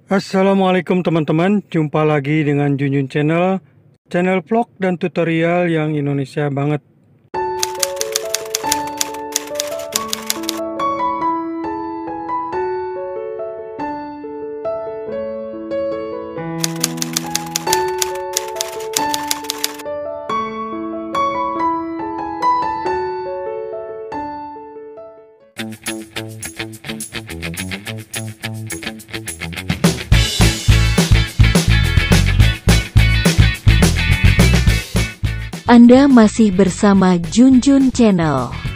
Assalamualaikum teman-teman, jumpa lagi dengan JunJun Channel, channel vlog dan tutorial yang Indonesia banget. Anda masih bersama JunJun Channel.